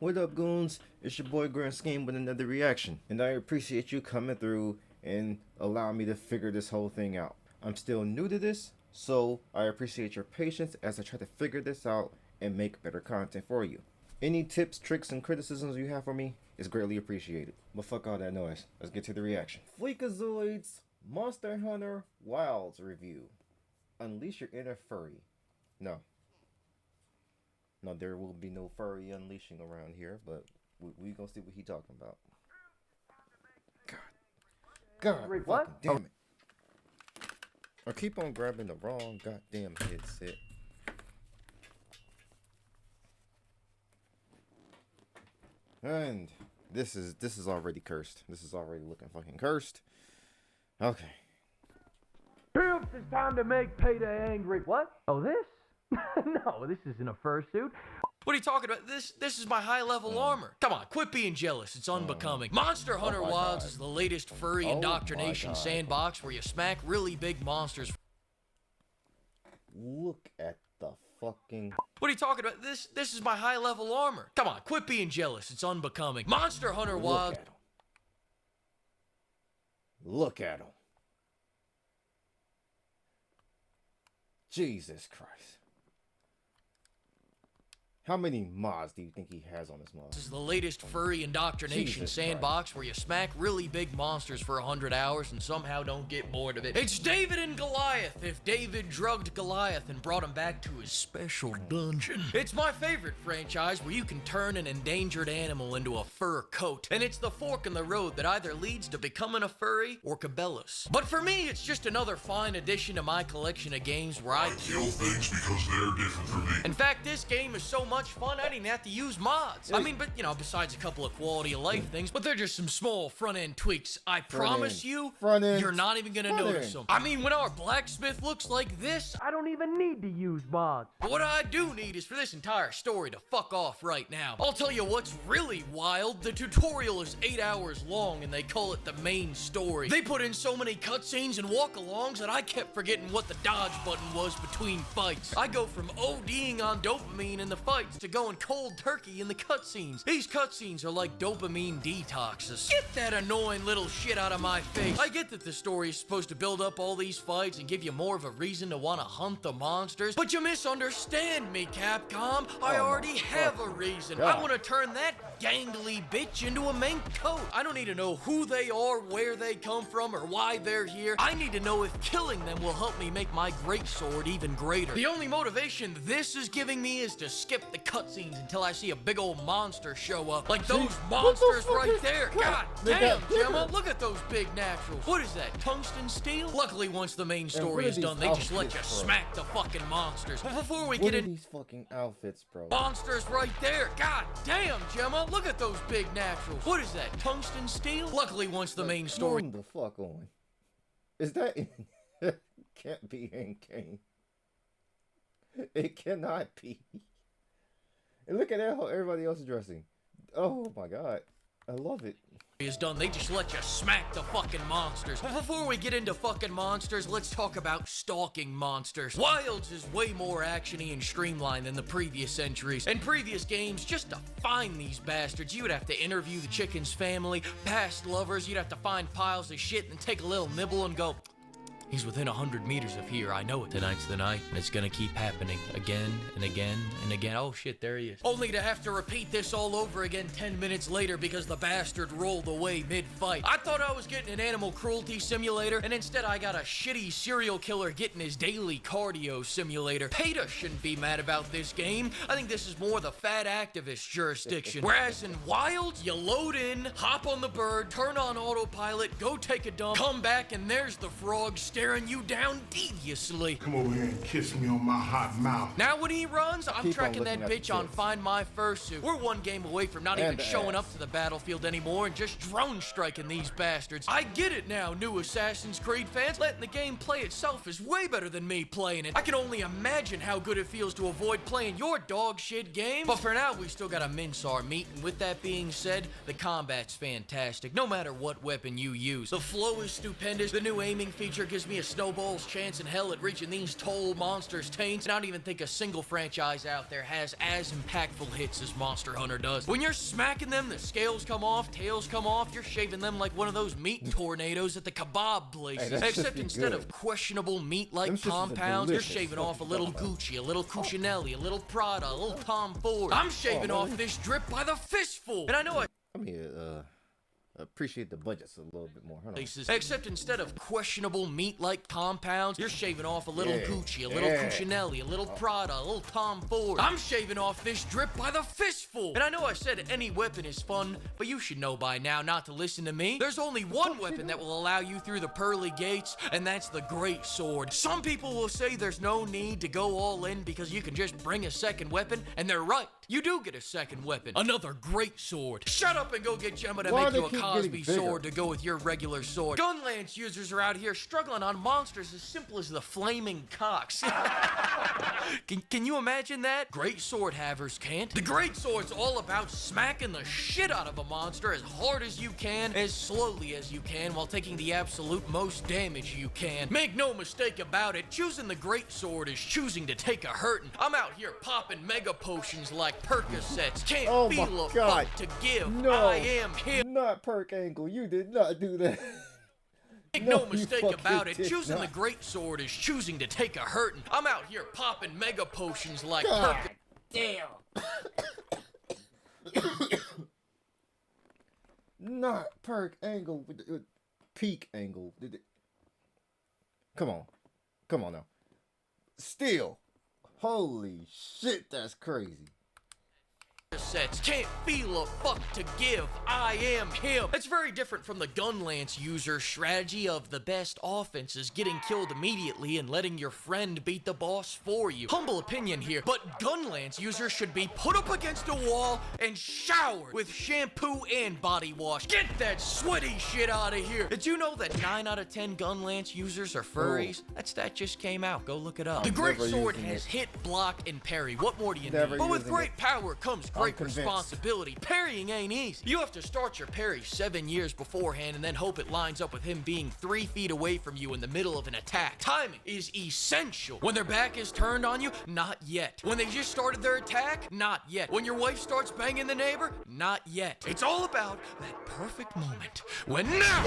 What up, goons? It's your boy Grand Scheme with another reaction, and I appreciate you coming through and allowing me to figure this whole thing out. I'm still new to this, so I appreciate your patience as I try to figure this out and make better content for you. Any tips, tricks, and criticisms you have for me is greatly appreciated. But fuck all that noise. Let's get to the reaction. FLEEKAZOID's Monster Hunter Wilds review. Unleash your inner furry. No, there will be no furry unleashing around here, but we gonna see what he talking about. God, what? Damn it! I keep on grabbing the wrong goddamn headset. And this is already cursed. This is already looking fucking cursed. Okay. Pimps, it's time to make Payday angry. What? Oh, this? No, this isn't a fursuit. What are you talking about? This is my high-level armor. Come on, quit being jealous. It's unbecoming. Monster Hunter Wilds is the latest furry indoctrination sandbox where you smack really big monsters. Look at the fucking... What are you talking about? This is my high-level armor. Come on, quit being jealous. It's unbecoming. Monster Hunter Wilds... Look at him. Jesus Christ. How many mods do you think he has on his mod? This is the latest furry indoctrination sandbox where you smack really big monsters for 100 hours and somehow don't get bored of it. It's David and Goliath if David drugged Goliath and brought him back to his special dungeon. It's my favorite franchise where you can turn an endangered animal into a fur coat. And it's the fork in the road that either leads to becoming a furry or Cabela's. But for me, it's just another fine addition to my collection of games where I kill things because they're different from me. In fact, this game is so much fun, I didn't have to use mods. I mean, but you know, besides a couple of quality of life things, but they're just some small front-end tweaks. I promise you, you're not even gonna notice them. I mean, when our blacksmith looks like this, I don't even need to use mods. but what I do need is for this entire story to fuck off right now. I'll tell you what's really wild. The tutorial is 8 hours long and they call it the main story. They put in so many cutscenes and walk-alongs that I kept forgetting what the dodge button was between fights. I go from ODing on dopamine in the fights to going cold turkey in the cutscenes. These cutscenes are like dopamine detoxes. Get that annoying little shit out of my face. I get that the story is supposed to build up all these fights and give you more of a reason to want to hunt the monsters, but you misunderstand me, Capcom. I already have a reason. I want to turn that gangly bitch into a mink coat. I don't need to know who they are, where they come from, or why they're here. I need to know if killing them will help me make my greatsword even greater. The only motivation this is giving me is to skip the cutscenes until I see a big old monster show up. Like those monsters right there. God damn, Gemma, look at those big naturals. What is that, tungsten steel? Luckily, once the main story is done, they just let you smack the fucking monsters. But before we get in... these fucking outfits, bro? Monsters right there. God damn, Gemma, look at those big naturals. What is that, tungsten steel? Luckily, once the main story... Calm the fuck on. Is that... Can't be in game. It cannot be. And look at that, how everybody else is dressing. Oh my god. I love it. Is done, they just let you smack the fucking monsters. But before we get into fucking monsters, let's talk about stalking monsters. Wilds is way more actiony and streamlined than the previous entries. In previous games, just to find these bastards, you would have to interview the chicken's family, past lovers, you'd have to find piles of shit and take a little nibble and go, he's within 100 meters of here. I know it. Tonight's the night, and it's gonna keep happening again and again and again. Oh shit, there he is. Only to have to repeat this all over again 10 minutes later because the bastard rolled away mid-fight. I thought I was getting an animal cruelty simulator, and instead I got a shitty serial killer getting his daily cardio simulator. PETA shouldn't be mad about this game. I think this is more the fat activist jurisdiction. Whereas in Wilds, you load in, hop on the bird, turn on autopilot, go take a dump, come back, and there's the frog staring you down deviously. Come over here and kiss me on my hot mouth. Now when he runs, I'm tracking that bitch on Find My Fursuit. We're one game away from not even showing up to the battlefield anymore and just drone striking these bastards. I get it now, new Assassin's Creed fans. Letting the game play itself is way better than me playing it. I can only imagine how good it feels to avoid playing your dog shit game. But for now, we still gotta mince our meat, and with that being said, the combat's fantastic, no matter what weapon you use. The flow is stupendous, the new aiming feature gives me me a snowball's chance in hell at reaching these tall monsters' taints. And I don't even think a single franchise out there has as impactful hits as Monster Hunter does. When you're smacking them, the scales come off, tails come off, you're shaving them like one of those meat tornadoes at the kebab places. Hey, except instead of questionable meat-like compounds, you're shaving off a little Gucci, a little Cucinelli, a little Prada, a little Tom Ford. I'm shaving off this drip by the fistful. And I know I mean, appreciate the budgets a little bit more. Hold on. except instead of questionable meat-like compounds, you're shaving off a little Gucci, a little Cucinelli, a little Prada, a little Tom Ford. I'm shaving off this drip by the fistful. And I know I said any weapon is fun, but you should know by now not to listen to me. There's only one weapon that will allow you through the pearly gates, and that's the great sword. Some people will say there's no need to go all in because you can just bring a second weapon, and they're right. You do get a second weapon. Another great sword. Shut up and go get Gemma to make you a Cosby sword to go with your regular sword. Gunlance users are out here struggling on monsters as simple as the flaming cocks. Can you imagine that? Great sword havers can't. The great sword's all about smacking the shit out of a monster as hard as you can, as slowly as you can, while taking the absolute most damage you can. Make no mistake about it, choosing the great sword is choosing to take a hurtin'. I'm out here popping mega potions like Percocets. Can't feel a fuck to give. No, I am him. Not Perk Angle. You did not do that. Make no mistake about it, choosing the great sword is choosing to take a hurtin'. I'm out here popping mega potions like Damn. Not Perk Angle with Peak Angle. Come on now. Still, holy shit, that's crazy. Sets. Can't feel a fuck to give. I am him. It's very different from the Gunlance user strategy of the best offense is getting killed immediately and letting your friend beat the boss for you. Humble opinion here, but Gunlance users should be put up against a wall and showered with shampoo and body wash. Get that sweaty shit out of here. Did you know that 9 out of 10 Gunlance users are furries? That stat just came out. Go look it up. The great sword has hit, block, and parry. What more do you need? But with great power comes great responsibility. Parrying ain't easy. You have to start your parry 7 years beforehand and then hope it lines up with him being 3 feet away from you in the middle of an attack. Timing is essential. When their back is turned on you, not yet. When they just started their attack, not yet. When your wife starts banging the neighbor, not yet. It's all about that perfect moment. When now!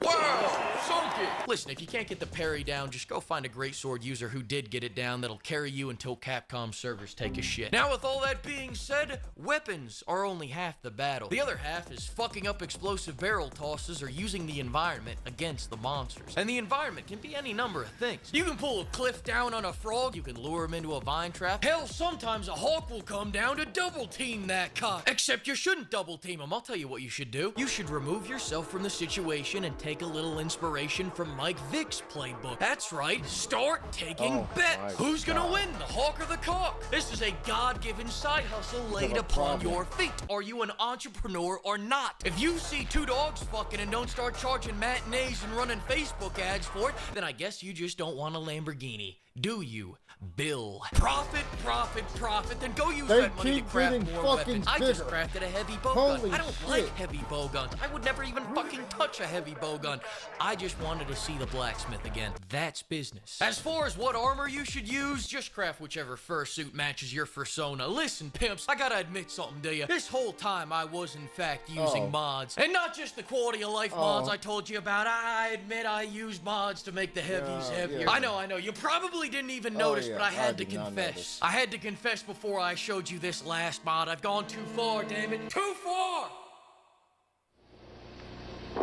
Wow! Sunk it! Listen, if you can't get the parry down, just go find a greatsword user who did get it down that'll carry you until Capcom servers take a shit. Now, with all that being said, weapons are only half the battle. The other half is fucking up explosive barrel tosses or using the environment against the monsters. And the environment can be any number of things. You can pull a cliff down on a frog, you can lure him into a vine trap. Hell, sometimes a hawk will come down to double team that cock. Except you shouldn't double team him. I'll tell you what you should do. You should remove yourself from the situation and take a little inspiration from Mike Vick's playbook. That's right, start taking bets. Who's gonna win, the hawk or the cock? This is a God-given side hustle laid upon your feet. Are you an entrepreneur or not? If you see 2 dogs fucking and don't start charging matinees and running Facebook ads for it, then I guess you just don't want a Lamborghini. Do you, Bill? Profit, profit, profit, then go use that money to craft more weapons. I just crafted a heavy bowgun. I don't like heavy bowguns. I would never even fucking touch a heavy bowgun. I just wanted to see the blacksmith again. That's business. As far as what armor you should use, just craft whichever fursuit matches your persona. Listen, pimps, I gotta admit something to you. This whole time I was in fact using mods. And not just the quality of life mods I told you about. I admit I used mods to make the heavies heavier. I know. You probably didn't even notice, but I had to confess. I had to confess before I showed you this last mod. I've gone too far, damn it. Too far!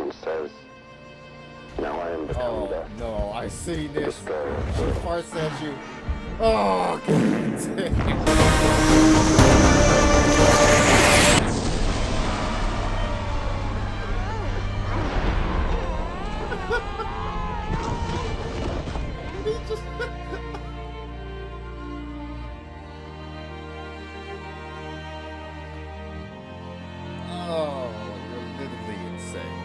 He says, now I am become death. No, I see this. She farts at you. Oh, God Oh, you're literally insane.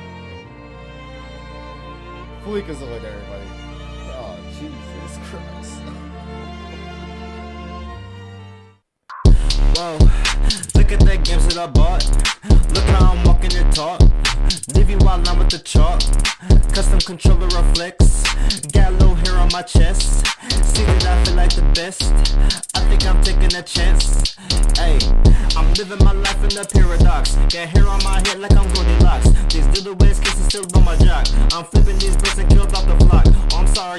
FLEEKAZOID, everybody. Oh, Jesus Christ. Whoa, look Look at the games that I bought. Look how I'm walking and talk. Leave you while I'm with the chalk. Custom controller reflex. Got a little hair on my chest. See that I feel like the best. I think I'm taking a chance. Hey, I'm living my life in the paradox. Got hair on my head like I'm Goldilocks. These little ways kisses still on my jock. I'm flipping these birds and killed off the flock. Oh, I'm sorry.